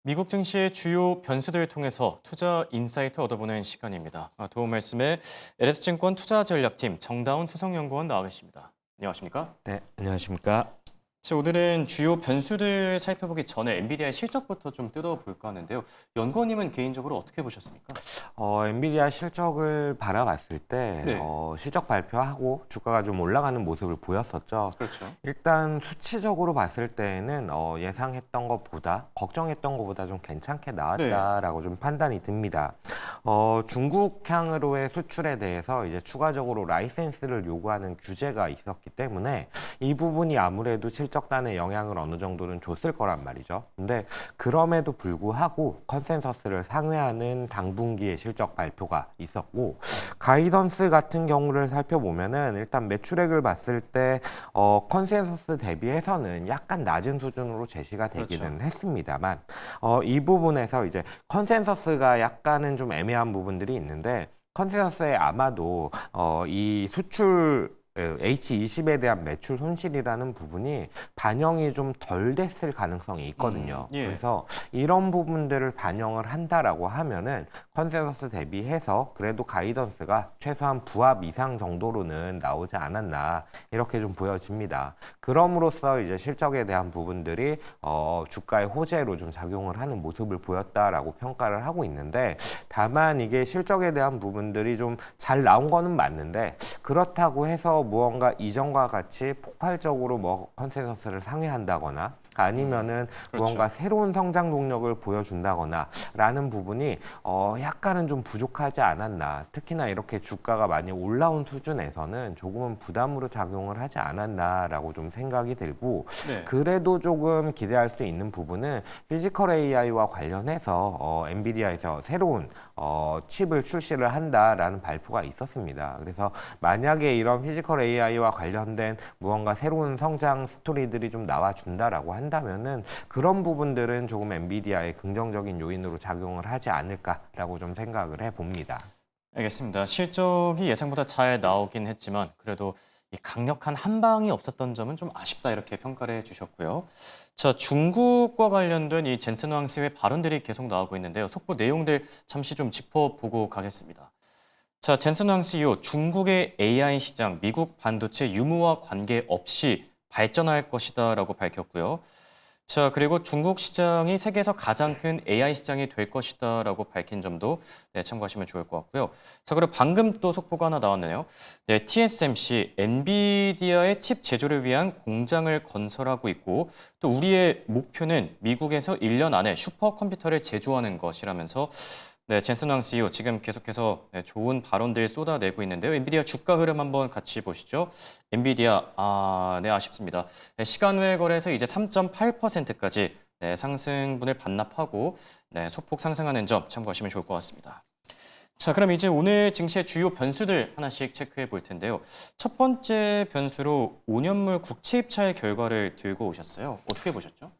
미국 증시의 주요 변수들을 통해서 투자 인사이트 얻어보는 시간입니다. 도움 말씀에 LS증권 투자전략팀 정다운 수석연구원 나와 계십니다. 안녕하십니까? 네, 안녕하십니까? 오늘은 주요 변수들 살펴보기 전에 엔비디아의 실적부터 좀 뜯어볼까 하는데요. 연구원님은 개인적으로 어떻게 보셨습니까? 엔비디아 실적을 바라봤을 때 네. 실적 발표하고 주가가 좀 올라가는 모습을 보였었죠. 그렇죠. 일단 수치적으로 봤을 때는 예상했던 것보다 걱정했던 것보다 좀 괜찮게 나왔다라고 좀 판단이 듭니다. 중국향으로의 수출에 대해서 이제 추가적으로 라이센스를 요구하는 규제가 있었기 때문에 이 부분이 아무래도 실적단에 영향을 어느 정도는 줬을 거란 말이죠. 근데 그럼에도 불구하고 컨센서스를 상회하는 당분기의 실적 발표가 있었고, 가이던스 같은 경우를 살펴보면은 일단 매출액을 봤을 때 컨센서스 대비해서는 약간 낮은 수준으로 제시가 되기는 그렇죠. 했습니다만, 이 부분에서 이제 컨센서스가 약간은 좀 애매한 부분들이 있는데, 컨센서스에 아마도 이 수출 H20에 대한 매출 손실이라는 부분이 반영이 좀 덜 됐을 가능성이 있거든요. 예. 그래서 이런 부분들을 반영을 한다라고 하면은 컨센서스 대비해서 그래도 가이던스가 최소한 부합 이상 정도로는 나오지 않았나 이렇게 좀 보여집니다. 그럼으로써 이제 실적에 대한 부분들이 주가의 호재로 좀 작용을 하는 모습을 보였다라고 평가를 하고 있는데, 다만 이게 실적에 대한 부분들이 좀 잘 나온 거는 맞는데, 그렇다고 해서 무언가 이전과 같이 폭발적으로 뭐 컨센서스를 상회한다거나 아니면은 그렇죠. 무언가 새로운 성장 동력을 보여준다거나 라는 부분이 약간은 좀 부족하지 않았나. 특히나 이렇게 주가가 많이 올라온 수준에서는 조금은 부담으로 작용을 하지 않았나라고 좀 생각이 들고, 네. 그래도 조금 기대할 수 있는 부분은 피지컬 AI와 관련해서 엔비디아에서 새로운 칩을 출시를 한다라는 발표가 있었습니다. 그래서 만약에 이런 피지컬 AI와 관련된 무언가 새로운 성장 스토리들이 좀 나와준다라고 한다면은 그런 부분들은 조금 엔비디아의 긍정적인 요인으로 작용을 하지 않을까라고 좀 생각을 해봅니다. 알겠습니다. 실적이 예상보다 잘 나오긴 했지만 그래도 이 강력한 한 방이 없었던 점은 좀 아쉽다 이렇게 평가를 해주셨고요. 자, 중국과 관련된 이 젠슨 왕스의 발언들이 계속 나오고 있는데요. 속보 내용들 잠시 좀 짚어보고 가겠습니다. 자, 젠슨 왕스 CEO, 중국의 AI 시장, 미국 반도체 유무와 관계없이 발전할 것이다라고 밝혔고요. 자, 그리고 중국 시장이 세계에서 가장 큰 AI 시장이 될 것이다라고 밝힌 점도 참고하시면 좋을 것 같고요. 자, 그리고 방금 또 속보가 하나 나왔네요. TSMC, 엔비디아의 칩 제조를 위한 공장을 건설하고 있고, 또 우리의 목표는 미국에서 1년 안에 슈퍼컴퓨터를 제조하는 것이라면서 젠슨 왕 CEO 지금 계속해서 좋은 발언들 쏟아내고 있는데요. 엔비디아 주가 흐름 한번 같이 보시죠. 엔비디아, 아쉽습니다. 시간 외 거래에서 이제 3.8%까지 상승분을 반납하고 소폭 상승하는 점 참고하시면 좋을 것 같습니다. 자, 그럼 이제 오늘 증시의 주요 변수들 하나씩 체크해 볼 텐데요. 첫 번째 변수로 5년물 국채 입찰 결과를 들고 오셨어요. 어떻게 보셨죠?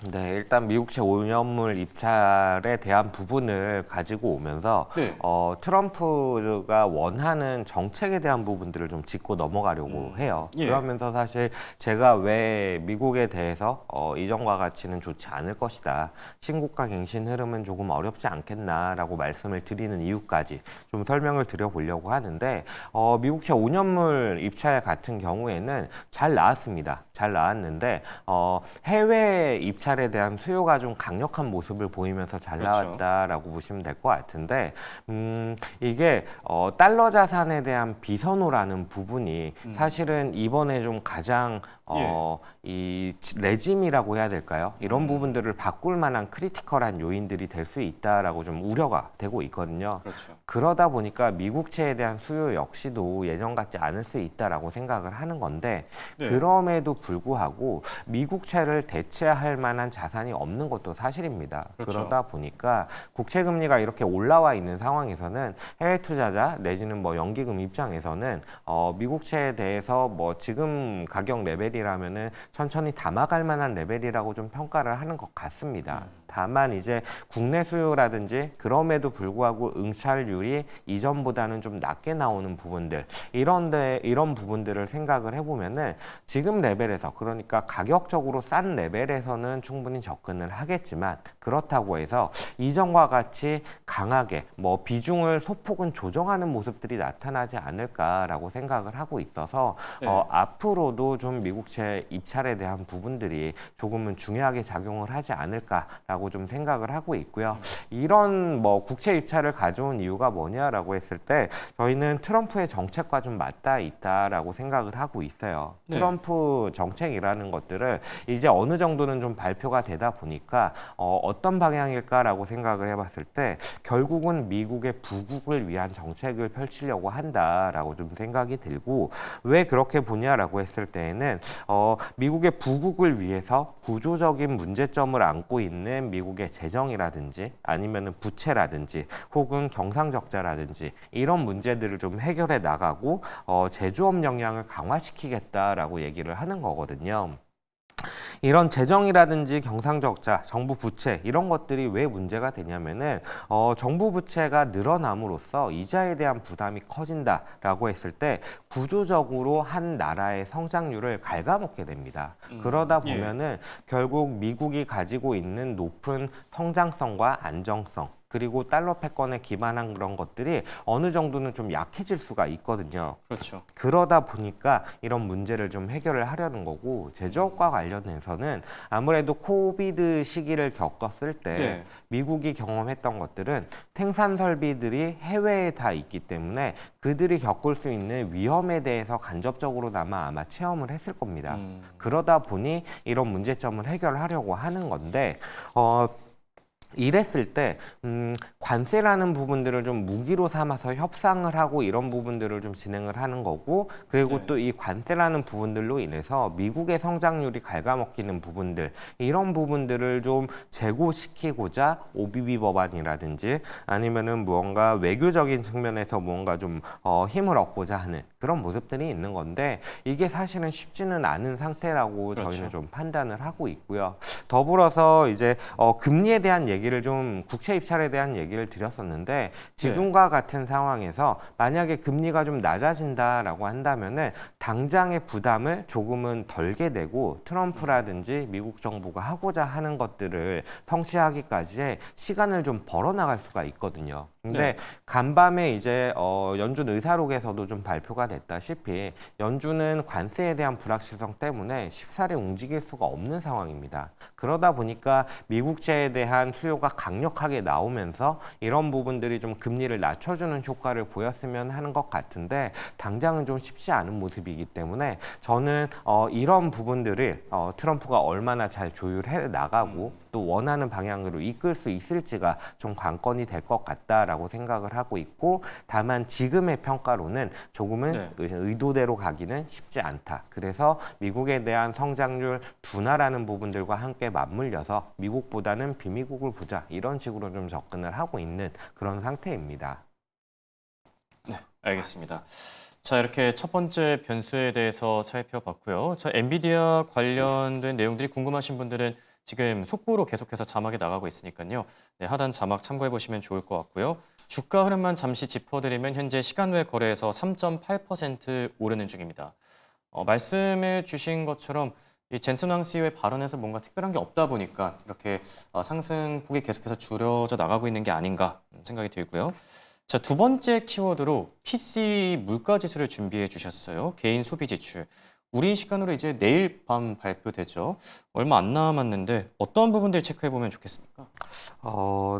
네, 일단 미국채 5년물 입찰에 대한 부분을 가지고 오면서 네. 트럼프가 원하는 정책에 대한 부분들을 좀 짚고 넘어가려고 해요. 예. 그러면서 사실 제가 왜 미국에 대해서 이전과 같이는 좋지 않을 것이다. 신고가 갱신 흐름은 조금 어렵지 않겠나라고 말씀을 드리는 이유까지 좀 설명을 드려보려고 하는데, 미국채 5년물 입찰 같은 경우에는 잘 나왔습니다. 잘 나왔는데 해외 입찰에 대한 수요가 좀 강력한 모습을 보이면서 잘 그렇죠. 나왔다라고 보시면 될 것 같은데, 이게 달러 자산에 대한 비선호라는 부분이 사실은 이번에 좀 가장 이 레짐이라고 해야 될까요? 이런 부분들을 바꿀 만한 크리티컬한 요인들이 될 수 있다라고 좀 우려가 되고 있거든요. 그렇죠. 그러다 보니까 미국채에 대한 수요 역시도 예전 같지 않을 수 있다라고 생각을 하는 건데, 네. 그럼에도 불구하고 미국채를 대체할 만한 자산이 없는 것도 사실입니다. 그렇죠. 그러다 보니까 국채 금리가 이렇게 올라와 있는 상황에서는 해외 투자자 내지는 뭐 연기금 입장에서는 미국채에 대해서 뭐 지금 가격 레벨이라면은 천천히 담아갈 만한 레벨이라고 좀 평가를 하는 것 같습니다. 다만 이제 국내 수요라든지 그럼에도 불구하고 응찰률이 이전보다는 좀 낮게 나오는 부분들, 이런 부분들을 생각을 해보면은 지금 레벨에서, 그러니까 가격적으로 싼 레벨에서는 충분히 접근을 하겠지만 그렇다고 해서 이전과 같이 강하게 뭐 비중을 소폭은 조정하는 모습들이 나타나지 않을까라고 생각을 하고 있어서 네. 앞으로도 좀 미국채 입찰에 대한 부분들이 조금은 중요하게 작용을 하지 않을까라고 좀 생각을 하고 있고요. 이런 뭐 국채 입찰을 가져온 이유가 뭐냐라고 했을 때 저희는 트럼프의 정책과 좀 맞닿아 있다라고 생각을 하고 있어요. 네. 트럼프 정책이라는 것들을 이제 어느 정도는 좀 발표가 되다 보니까 어떤 방향일까라고 생각을 해봤을 때 결국은 미국의 부국을 위한 정책을 펼치려고 한다라고 좀 생각이 들고 왜 그렇게 보냐라고 했을 때에는 미국의 부국을 위해서 구조적인 문제점을 안고 있는 미국의 재정이라든지 아니면은 부채라든지 혹은 경상적자라든지 이런 문제들을 좀 해결해 나가고 제조업 역량을 강화시키겠다라고 얘기를 하는 거거든요. 이런 재정이라든지 경상적자, 정부 부채 이런 것들이 왜 문제가 되냐면은 정부 부채가 늘어남으로써 이자에 대한 부담이 커진다라고 했을 때 구조적으로 한 나라의 성장률을 갉아먹게 됩니다. 그러다 예. 보면은 결국 미국이 가지고 있는 높은 성장성과 안정성 그리고 달러 패권에 기반한 그런 것들이 어느 정도는 좀 약해질 수가 있거든요. 그렇죠. 그러다 보니까 이런 문제를 좀 해결을 하려는 거고 제조업과 관련해서는 아무래도 코비드 시기를 겪었을 때 네. 미국이 경험했던 것들은 생산 설비들이 해외에 다 있기 때문에 그들이 겪을 수 있는 위험에 대해서 간접적으로나마 아마 체험을 했을 겁니다. 그러다 보니 이런 문제점을 해결하려고 하는 건데 이랬을 때 관세라는 부분들을 좀 무기로 삼아서 협상을 하고 이런 부분들을 좀 진행을 하는 거고 그리고 네. 또 이 관세라는 부분들로 인해서 미국의 성장률이 갉아먹히는 부분들 이런 부분들을 좀 제고시키고자 OBB 법안이라든지 아니면은 무언가 외교적인 측면에서 뭔가 좀 힘을 얻고자 하는 그런 모습들이 있는 건데 이게 사실은 쉽지는 않은 상태라고 그렇죠. 저희는 좀 판단을 하고 있고요. 더불어서 이제 금리에 대한 얘기를 좀 국채 입찰에 대한 얘기를 드렸었는데 지금과 같은 상황에서 만약에 금리가 좀 낮아진다라고 한다면은 당장의 부담을 조금은 덜게 되고 트럼프라든지 미국 정부가 하고자 하는 것들을 성취하기까지의 시간을 좀 벌어나갈 수가 있거든요. 근데 네. 간밤에 이제 연준 의사록에서도 좀 발표가 됐다시피 연준은 관세에 대한 불확실성 때문에 쉽사리 움직일 수가 없는 상황입니다. 그러다 보니까 미국채에 대한 수요가 강력하게 나오면서 이런 부분들이 좀 금리를 낮춰주는 효과를 보였으면 하는 것 같은데 당장은 좀 쉽지 않은 모습이기 때문에 저는 이런 부분들을 트럼프가 얼마나 잘 조율해 나가고 또 원하는 방향으로 이끌 수 있을지가 좀 관건이 될 것 같다라고 생각을 하고 있고 다만 지금의 평가로는 조금은 네. 의도대로 가기는 쉽지 않다. 그래서 미국에 대한 성장률 둔화라는 부분들과 함께 맞물려서 미국보다는 비미국을 보자 이런 식으로 좀 접근을 하고 있는 그런 상태입니다. 네, 알겠습니다. 자, 이렇게 첫 번째 변수에 대해서 살펴봤고요. 자, 엔비디아 관련된 내용들이 궁금하신 분들은 지금 속보로 계속해서 자막이 나가고 있으니까요. 네, 하단 자막 참고해 보시면 좋을 것 같고요. 주가 흐름만 잠시 짚어드리면 현재 시간 외 거래에서 3.8% 오르는 중입니다. 말씀해 주신 것처럼 이 젠슨 왕 CEO의 발언에서 뭔가 특별한 게 없다 보니까 이렇게 상승폭이 계속해서 줄여져 나가고 있는 게 아닌가 생각이 들고요. 자, 두 번째 키워드로 PC 물가 지수를 준비해 주셨어요. 개인 소비 지출. 우리 시간으로 이제 내일 밤 발표되죠. 얼마 안 남았는데 어떤 부분들 체크해 보면 좋겠습니까?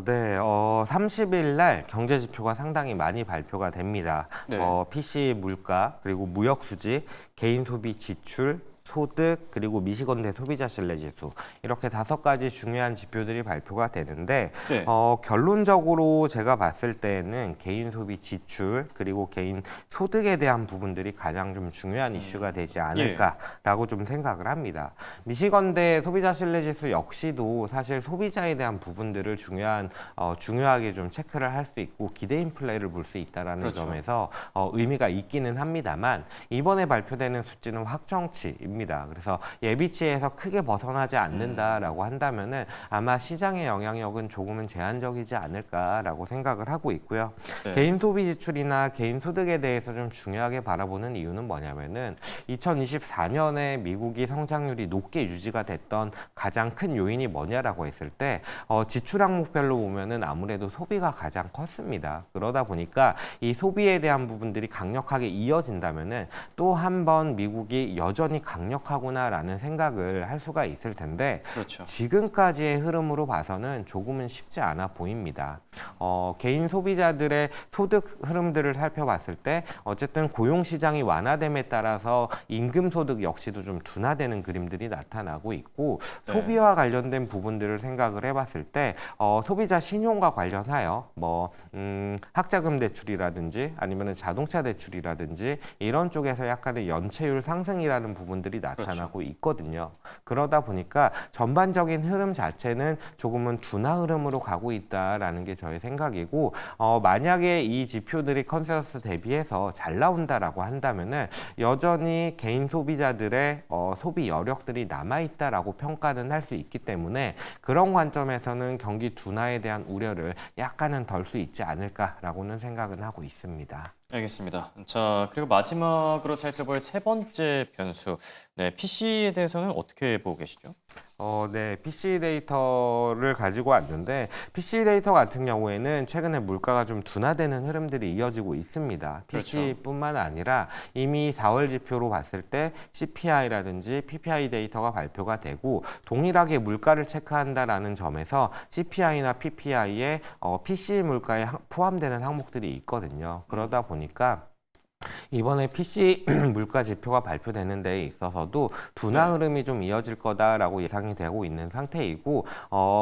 네, 30일 날 경제 지표가 상당히 많이 발표가 됩니다. 네. PC 물가, 그리고 무역 수지, 개인 소비 지출, 소득, 그리고 미시건대 소비자 신뢰 지수 이렇게 5가지 중요한 지표들이 발표가 되는데 네. 결론적으로 제가 봤을 때는 개인 소비 지출 그리고 개인 소득에 대한 부분들이 가장 좀 중요한 이슈가 되지 않을까라고 좀 생각을 합니다. 미시건대 소비자 신뢰 지수 역시도 사실 소비자에 대한 부분들을 중요하게 좀 체크를 할 수 있고 기대 인플레를 볼 수 있다라는 그렇죠. 점에서 의미가 있기는 합니다만 이번에 발표되는 수치는 확정치 보입니다. 그래서 예비치에서 크게 벗어나지 않는다라고 한다면은 아마 시장의 영향력은 조금은 제한적이지 않을까라고 생각을 하고 있고요. 네. 개인 소비 지출이나 개인 소득에 대해서 좀 중요하게 바라보는 이유는 뭐냐면은 2024년에 미국이 성장률이 높게 유지가 됐던 가장 큰 요인이 뭐냐라고 했을 때 지출 항목별로 보면은 아무래도 소비가 가장 컸습니다. 그러다 보니까 이 소비에 대한 부분들이 강력하게 이어진다면은 또 한 번 미국이 여전히 강력하구나라는 생각을 할 수가 있을 텐데 그렇죠. 지금까지의 흐름으로 봐서는 조금은 쉽지 않아 보입니다. 개인 소비자들의 소득 흐름들을 살펴봤을 때 어쨌든 고용 시장이 완화됨에 따라서 임금 소득 역시도 좀 둔화되는 그림들이 나타나고 있고 네. 소비와 관련된 부분들을 생각을 해봤을 때 소비자 신용과 관련하여 학자금 대출이라든지 아니면 자동차 대출이라든지 이런 쪽에서 약간의 연체율 상승이라는 부분들이 나타나고 있거든요. 그러다 보니까 전반적인 흐름 자체는 조금은 둔화 흐름으로 가고 있다라는 게 저의 생각이고 만약에 이 지표들이 컨센서스 대비해서 잘 나온다라고 한다면은 여전히 개인 소비자들의 소비 여력들이 남아있다라고 평가는 할 수 있기 때문에 그런 관점에서는 경기 둔화에 대한 우려를 약간은 덜 수 있지 않을까라고는 생각은 하고 있습니다. 알겠습니다. 자, 그리고 마지막으로 살펴볼 세 번째 변수. 네, PC에 대해서는 어떻게 보고 계시죠? 네, PC 데이터를 가지고 왔는데 PC 데이터 같은 경우에는 최근에 물가가 좀 둔화되는 흐름들이 이어지고 있습니다. PC뿐만 아니라 이미 4월 지표로 봤을 때 CPI라든지 PPI 데이터가 발표가 되고 동일하게 물가를 체크한다라는 점에서 CPI나 PPI에 PC 물가에 포함되는 항목들이 있거든요. 그러다 보니까 이번에 PC 물가 지표가 발표되는 데에 있어서도 둔화 흐름이 좀 이어질 거다라고 예상이 되고 있는 상태이고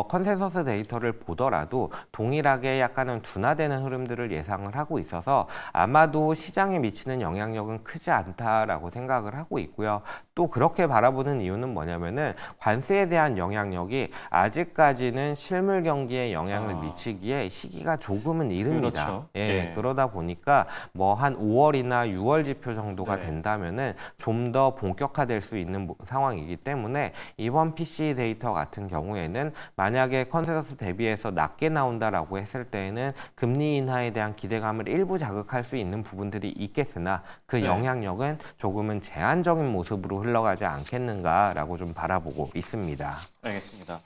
컨센서스 데이터를 보더라도 동일하게 약간은 둔화되는 흐름들을 예상을 하고 있어서 아마도 시장에 미치는 영향력은 크지 않다라고 생각을 하고 있고요. 또 그렇게 바라보는 이유는 뭐냐면은 관세에 대한 영향력이 아직까지는 실물 경기에 영향을 미치기에 시기가 조금은 이릅니다. 그렇죠. 예, 그러다 보니까 뭐 한 5월이나 6월 지표 정도가 된다면은 좀 더 본격화될 수 있는 상황이기 때문에 이번 PC 데이터 같은 경우에는 만약에 컨센서스 대비해서 낮게 나온다라고 했을 때에는 금리 인하에 대한 기대감을 일부 자극할 수 있는 부분들이 있겠으나 그 영향력은 조금은 제한적인 모습으로 흘러가지 않겠는가라고 좀 바라보고 있습니다. 알겠습니다.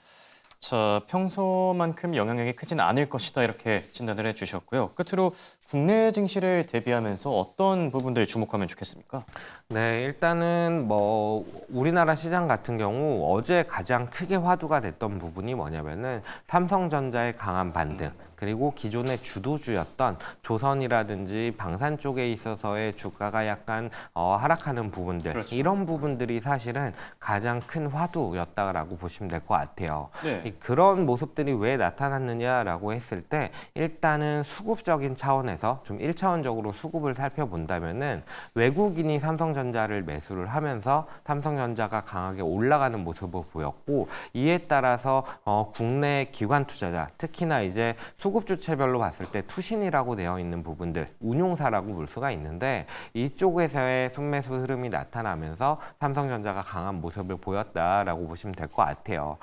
자, 평소만큼 영향력이 크진 않을 것이다 이렇게 진단을 해주셨고요. 끝으로 국내 증시를 대비하면서 어떤 부분들 주목하면 좋겠습니까? 네, 일단은 뭐 우리나라 시장 같은 경우 어제 가장 크게 화두가 됐던 부분이 뭐냐면은 삼성전자의 강한 반등. 그리고 기존의 주도주였던 조선이라든지 방산 쪽에 있어서의 주가가 약간 하락하는 부분들 그렇죠. 이런 부분들이 사실은 가장 큰 화두였다라고 보시면 될 것 같아요. 네. 그런 모습들이 왜 나타났느냐라고 했을 때 일단은 수급적인 차원에서 좀 1차원적으로 수급을 살펴본다면은 외국인이 삼성전자를 매수를 하면서 삼성전자가 강하게 올라가는 모습을 보였고 이에 따라서 국내 기관 투자자 특히나 이제 수급 주체별로 봤을 때 투신이라고 되어 있는 부분들, 운용사라고 볼 수가 있는데 이쪽에서의 순매수 흐름이 나타나면서 삼성전자가 강한 모습을 보였다라고 보시면 될 것 같아요.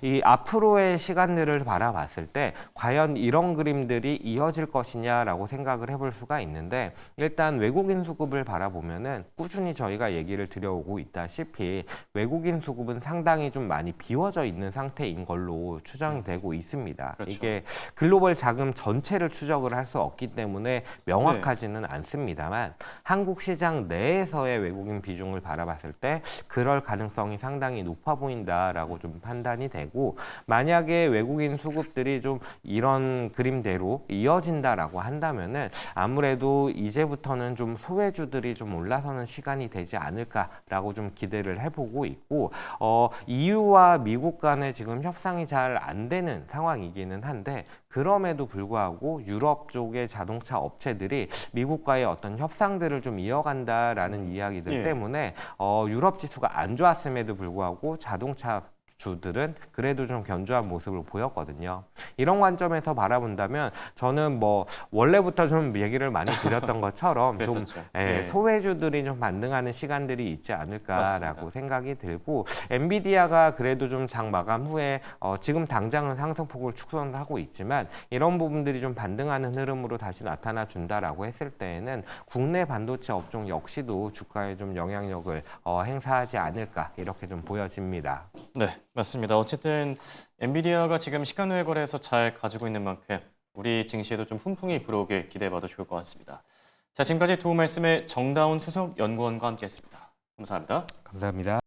이 앞으로의 시간들을 바라봤을 때 과연 이런 그림들이 이어질 것이냐라고 생각을 해볼 수가 있는데 일단 외국인 수급을 바라보면은 꾸준히 저희가 얘기를 드려오고 있다시피 외국인 수급은 상당히 좀 많이 비워져 있는 상태인 걸로 추정이 되고 있습니다. 그렇죠. 이게 글로벌 자금 전체를 추적을 할 수 없기 때문에 명확하지는 않습니다만 한국 시장 내에서의 외국인 비중을 바라봤을 때 그럴 가능성이 상당히 높아 보인다라고 좀 판단이 되고 만약에 외국인 수급들이 좀 이런 그림대로 이어진다라고 한다면은 아무래도 이제부터는 좀 소외주들이 좀 올라서는 시간이 되지 않을까라고 좀 기대를 해보고 있고 EU와 미국 간의 지금 협상이 잘 안 되는 상황이기는 한데 그럼에도 불구하고 유럽 쪽의 자동차 업체들이 미국과의 어떤 협상들을 좀 이어간다라는 이야기들 때문에 유럽 지수가 안 좋았음에도 불구하고 자동차 주들은 그래도 좀 견조한 모습을 보였거든요. 이런 관점에서 바라본다면 저는 뭐 원래부터 좀 얘기를 많이 드렸던 것처럼 좀 그랬었죠. 예. 소외주들이 좀 반등하는 시간들이 있지 않을까라고 맞습니다. 생각이 들고 엔비디아가 그래도 좀 장 마감 후에 지금 당장은 상승폭을 축소하고 있지만 이런 부분들이 좀 반등하는 흐름으로 다시 나타나 준다라고 했을 때에는 국내 반도체 업종 역시도 주가에 좀 영향력을 행사하지 않을까 이렇게 좀 보여집니다. 네, 맞습니다. 어쨌든 엔비디아가 지금 시간 외 거래에서 잘 가지고 있는 만큼 우리 증시에도 좀 훈풍이 불어오길 기대해봐도 좋을 것 같습니다. 자, 지금까지 도움 말씀에 정다운 수석 연구원과 함께했습니다. 감사합니다. 감사합니다.